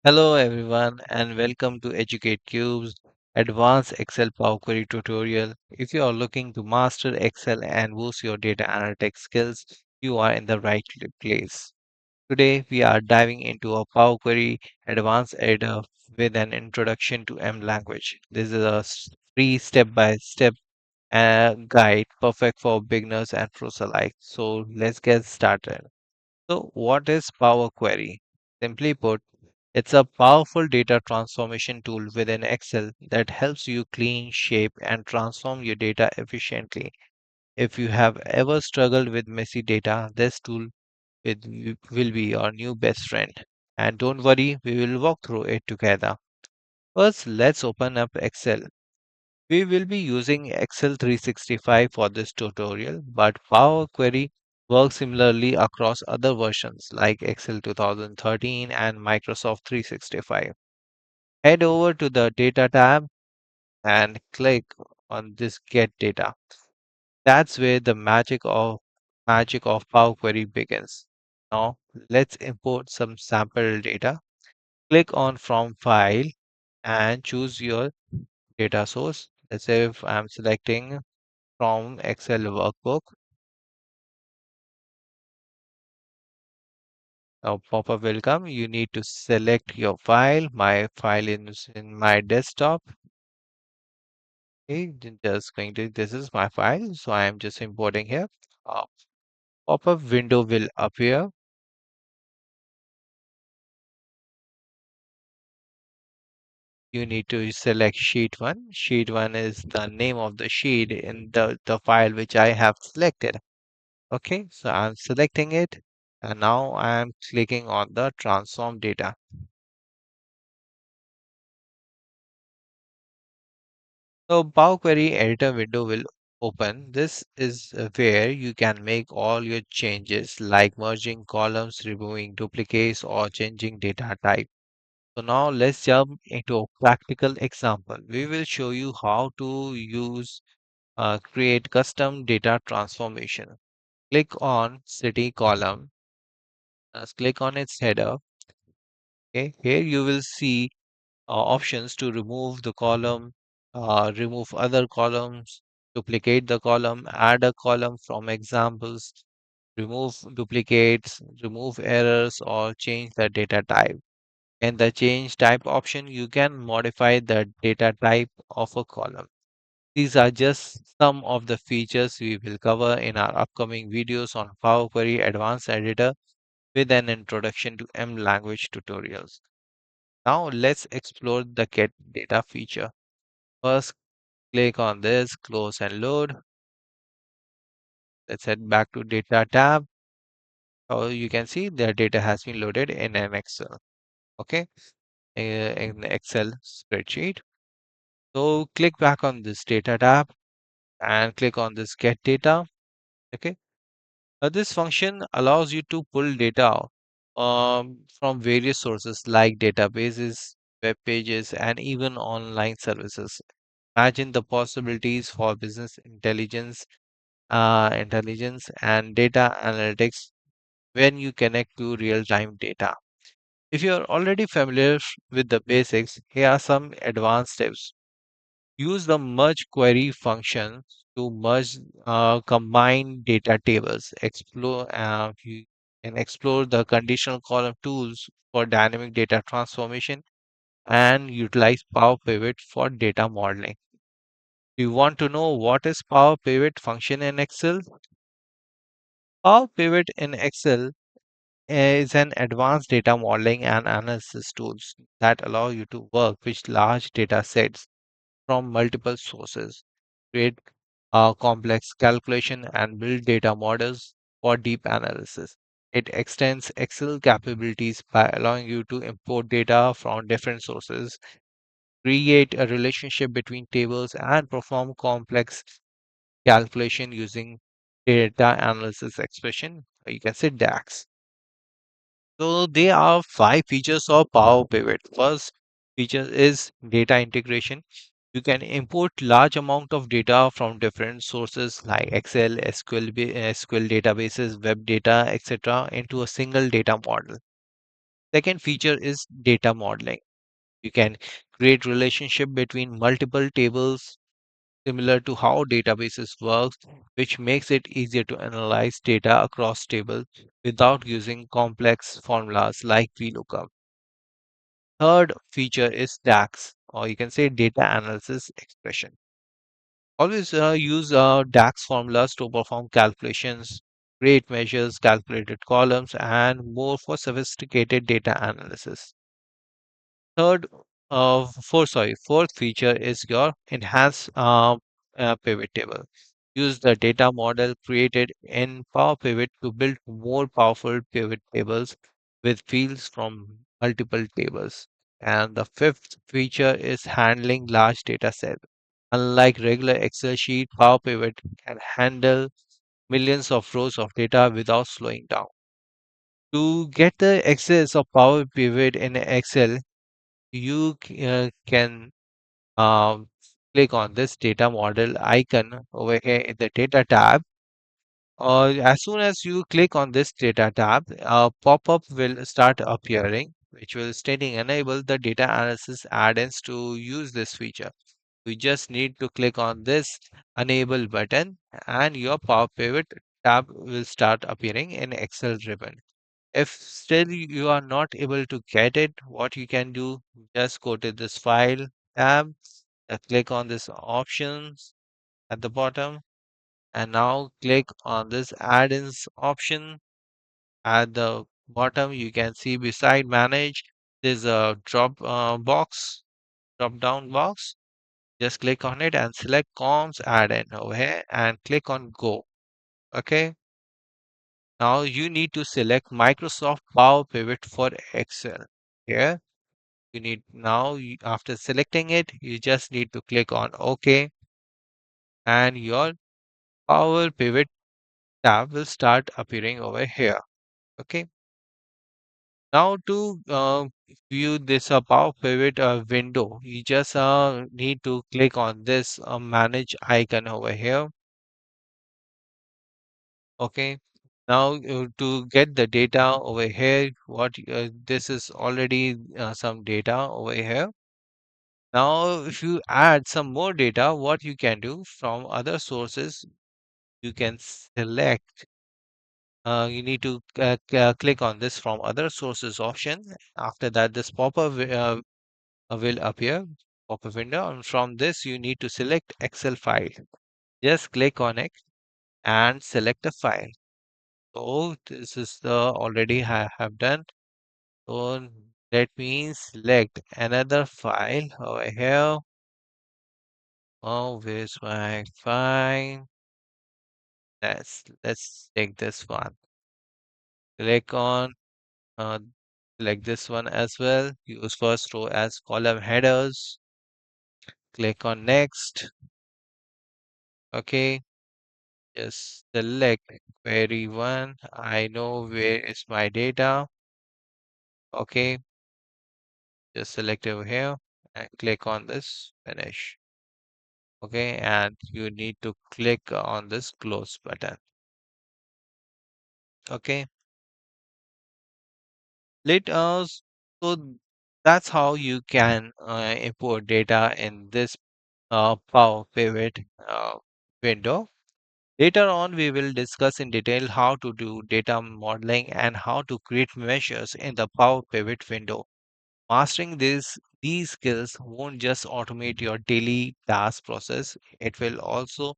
Hello everyone and welcome to Educate Cube's Advanced Excel Power Query tutorial. If you are looking to master Excel and boost your data analytics skills, you are in the right place. Today we are diving into a Power Query Advanced Editor with an introduction to M language. This is a free step-by-step guide perfect for beginners and pros alike. So let's get started. So what is Power Query? Simply put, it's a powerful data transformation tool within Excel that helps you clean, shape, and transform your data efficiently. If you have ever struggled with messy data, this tool will be your new best friend. And don't worry, we will walk through it together. First, let's open up Excel. We will be using Excel 365 for this tutorial, but Power Query works similarly across other versions like Excel 2013 and Microsoft 365. Head over to the Data tab and click on this Get Data. That's where the magic of Power Query begins. Now, let's import some sample data. Click on From File and choose your data source. Let's say if I'm selecting from Excel workbook. Now pop-up will come. You need to select your file. My file is in my desktop. Okay, just going to this is my file, so I am just importing here. A pop-up window will appear. You need to select sheet one. Sheet one is the name of the sheet in the file which I have selected. Okay, so I'm selecting it, and now I am clicking on the transform data. So Power Query editor window will open. This is where you can make all your changes like merging columns, removing duplicates, or changing data type. So now let's jump into a practical example. We will show you how to create custom data transformation. Click on city column. Click on its header. Okay, here you will see options to remove the column, remove other columns, duplicate the column, add a column from examples, remove duplicates, remove errors, or change the data type. In the change type option, you can modify the data type of a column. These are just some of the features we will cover in our upcoming videos on Power Query Advanced Editor with an introduction to M language tutorials. Now let's explore the get data feature. First, click on this, close and load. Let's head back to data tab. So you can see the data has been loaded in an Excel. Okay, in Excel spreadsheet. So click back on this data tab and click on this get data. Okay, this function allows you to pull data from various sources like databases, web pages, and even online services. Imagine the possibilities for business intelligence and data analytics when you connect to real-time data. If you are already familiar with the basics, here are some advanced tips. Use the merge query function to merge combine data tables. You can explore the conditional column tools for dynamic data transformation and utilize Power Pivot for data modeling. Do you want to know what is Power Pivot function in Excel? Power Pivot in Excel is an advanced data modeling and analysis tools that allow you to work with large data sets from multiple sources, create complex calculation and build data models for deep analysis. It extends Excel capabilities by allowing you to import data from different sources, create a relationship between tables, and perform complex calculation using data analysis expression. You can say DAX. So there are five features of Power Pivot. First feature is data integration. You can import large amount of data from different sources like Excel, SQL databases, web data, etc. into a single data model. Second feature is data modeling. You can create relationship between multiple tables similar to how databases work, which makes it easier to analyze data across tables without using complex formulas like VLOOKUP. Third feature is DAX, or you can say data analysis expression. Always use DAX formulas to perform calculations, create measures, calculated columns, and more for sophisticated data analysis. Third, fourth feature is your enhanced pivot table. Use the data model created in Power Pivot to build more powerful pivot tables with fields from multiple tables. And the fifth feature is handling large data sets. Unlike regular Excel sheet, Power Pivot can handle millions of rows of data without slowing down. To get the access of Power Pivot in Excel, you can um, click on this data model icon over here in the data tab. As soon as you click on this data tab, a pop-up will start appearing, which will stating enable the data analysis add-ins to use this feature. You just need to click on this enable button and your Power Pivot tab will start appearing in Excel ribbon. If still you are not able to get it, what you can do, just go to this file tab, click on this options at the bottom, and now click on this add-ins option. At the bottom, you can see beside manage, there's a drop down box. Just click on it and select comms add-in over here and click on go. Okay. Now you need to select Microsoft Power Pivot for Excel. Here you need now after selecting it, you just need to click on OK and your Power Pivot tab will start appearing over here. Okay. Now to view this Power Pivot window, you just need to click on this manage icon over here. Okay. Now to get the data over here, what this is already some data over here. Now, if you add some more data, what you can do from other sources, you can select. You need to click on this from other sources option. After that, this pop-up will appear, pop-up window, and from this you need to select Excel file. Just click on it and select a file. So this is the already I have done. So let me select another file over here. Oh, where's my file? Let's take this one. Click on uh, select this one as well. Use first row as column headers. Click on next. Okay. Just select query one. I know where is my data. Okay. Just select over here and click on this finish. Okay. And you need to click on this close button. Okay. Let us so that's how you can import data in this Power Pivot window. Later on, we will discuss in detail how to do data modeling and how to create measures in the Power Pivot window. Mastering these skills won't just automate your daily task process, it will also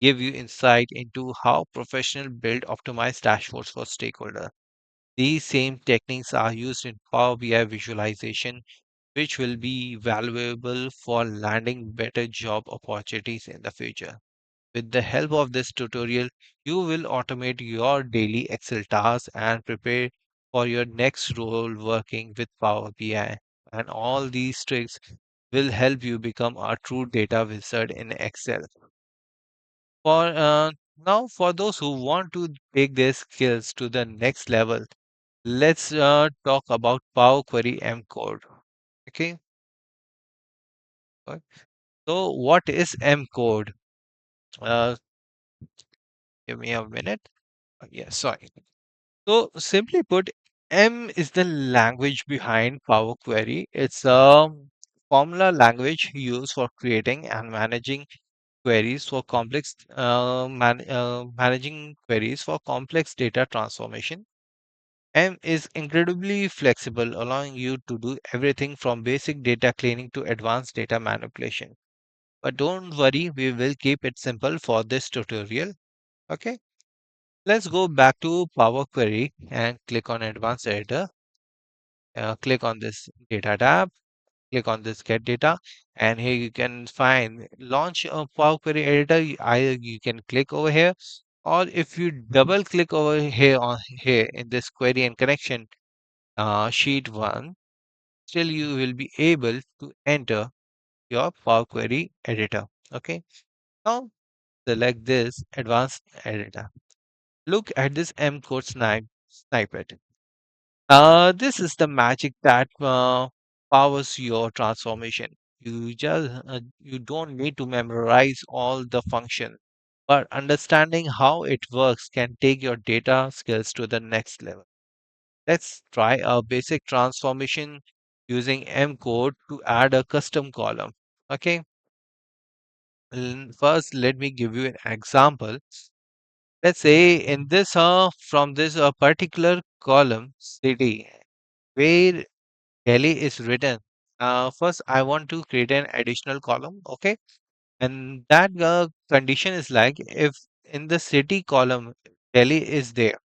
give you insight into how professionals build optimized dashboards for stakeholders. These same techniques are used in Power BI visualization, which will be valuable for landing better job opportunities in the future. With the help of this tutorial, you will automate your daily Excel tasks and prepare for your next role working with Power BI. And all these tricks will help you become a true data wizard in Excel. For now, for those who want to take their skills to the next level, let's talk about Power Query M code. Okay. uh, So, what is M code? Uh, Give me a minute. Yes, sorry. So, simply put, M is the language behind Power Query. It's a formula language used for creating and managing queries for managing queries for complex data transformation. M is incredibly flexible, allowing you to do everything from basic data cleaning to advanced data manipulation. But don't worry, we will keep it simple for this tutorial. Okay, let's go back to Power Query and click on Advanced Editor. Click on this Data tab, click on this Get Data, and here you can find Launch a Power Query Editor. Either you can click over here, or if you double click over here on here in this Query and Connection sheet 1, still you will be able to enter your Power Query editor. Okay. Now select this advanced editor. Look at this M code snippet. This is the magic that powers your transformation. You don't need to memorize all the function, but understanding how it works can take your data skills to the next level. Let's try a basic transformation using M code to add a custom column. Okay, first let me give you an example. Let's say in this from this particular column city where Delhi is written. First, I want to create an additional column. Okay, and that condition is like if in the city column Delhi is there,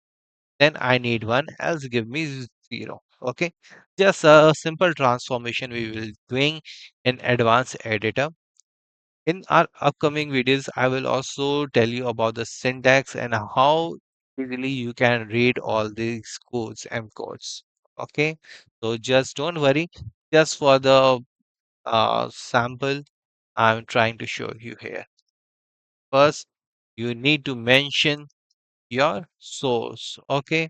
then I need one, else give me zero. Okay, just a simple transformation we will doing in advanced editor. In our upcoming videos, I will also tell you about the syntax and how easily you can read all these codes M codes. Okay, so just don't worry. Just for the sample, I'm trying to show you here. First, you need to mention your source. Okay,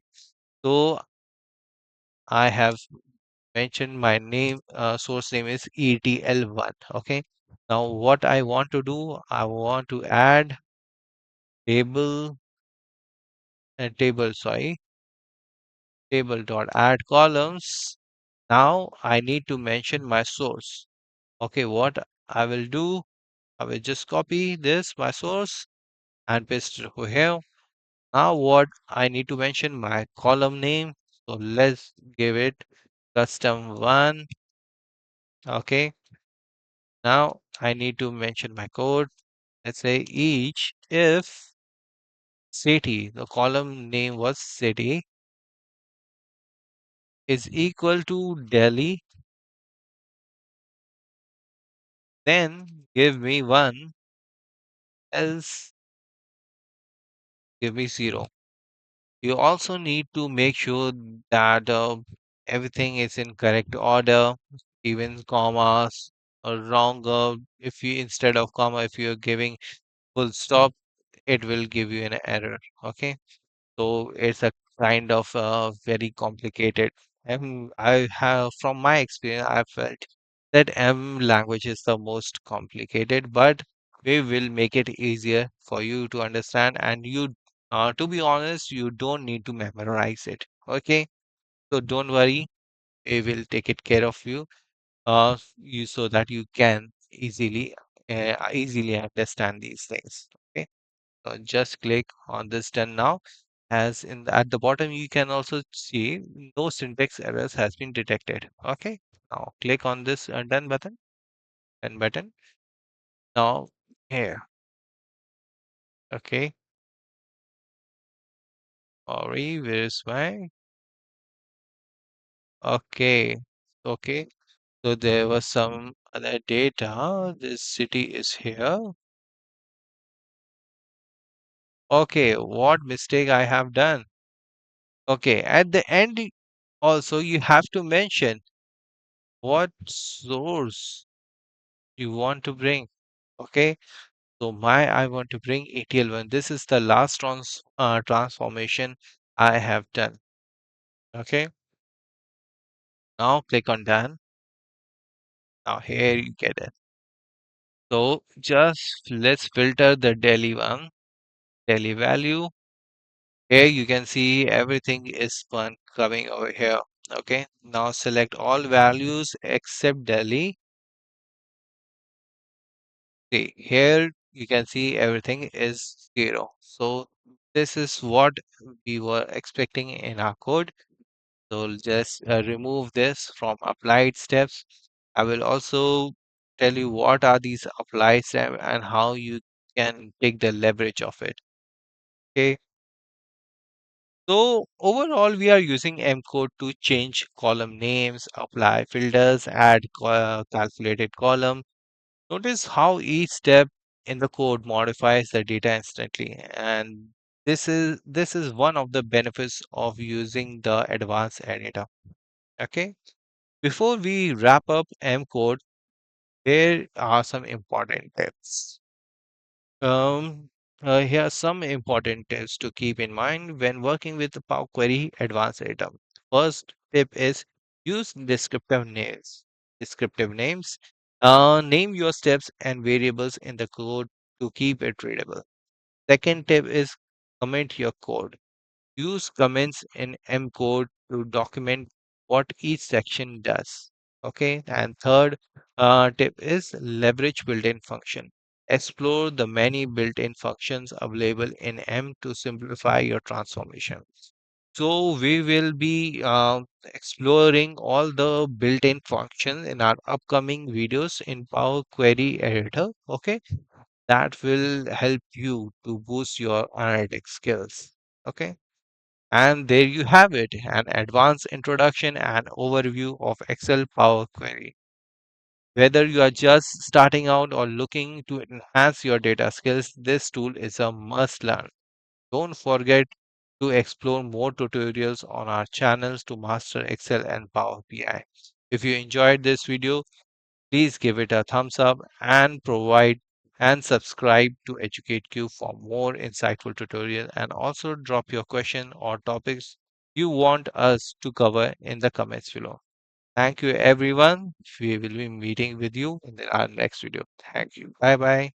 so I have mentioned my name, source name is ETL1. Okay, now what I want to do, I want to add table, sorry, table dot add columns. Now I need to mention my source. Okay, what I will do, I will just copy this, my source, and paste it over here. Now what I need to mention my column name. So let's give it custom one. Okay. Now I need to mention my code. Let's say each if city, the column name was city, is equal to Delhi, then give me one, else give me zero. You also need to make sure that everything is in correct order, even commas or wrong. If you instead of comma, if you're giving full stop, it will give you an error. Okay, so it's a kind of very complicated. I have, from my experience, I felt that M language is the most complicated, but we will make it easier for you to understand. And you, to be honest, you don't need to memorize it. Okay, so don't worry, we will take it care of you, you so that you can easily understand these things. Okay, so just click on this done now. As in at the bottom, you can also see no syntax errors has been detected. Okay, now click on this done button. Now here, okay, sorry, where is my, okay, okay. So there was some other data. This city is here. Okay, what mistake I have done? Okay, at the end, also you have to mention what source you want to bring. Okay, so my I want to bring ATL1. This is the last transformation I have done. Okay, now click on done. Now here you get it. So just let's filter the Delhi one, Delhi value. Here you can see everything is fun coming over here. Okay, now select all values except Delhi. See, here you can see everything is 0. So this is what we were expecting in our code. So we'll just remove this from applied steps. I will also tell you what are these applied steps and how you can take the leverage of it. Okay. So overall, we are using M code to change column names, apply filters, add calculated column. Notice how each step in the code modifies the data instantly, and this is one of the benefits of using the advanced editor. Okay, before we wrap up M code, here are some important tips. Um, Here are some important tips to keep in mind when working with the Power Query Advanced Editor. First tip is use descriptive names. Descriptive names. Name your steps and variables in the code to keep it readable. Second tip is comment your code. Use comments in M code to document what each section does. Okay. And third tip is leverage built-in function. Explore the many built-in functions available in M to simplify your transformation. So we will be exploring all the built-in functions in our upcoming videos in Power Query Editor. Okay, that will help you to boost your analytics skills. Okay. And there you have it, an advanced introduction and overview of Excel Power Query. Whether you are just starting out or looking to enhance your data skills, this tool is a must learn. Don't forget to explore more tutorials on our channels to master Excel and Power BI. If you enjoyed this video, please give it a thumbs up and provide and subscribe to EducateQ for more insightful tutorial, and also drop your question or topics you want us to cover in the comments below. Thank you everyone. We will be meeting with you in our next video. Thank you. Bye bye.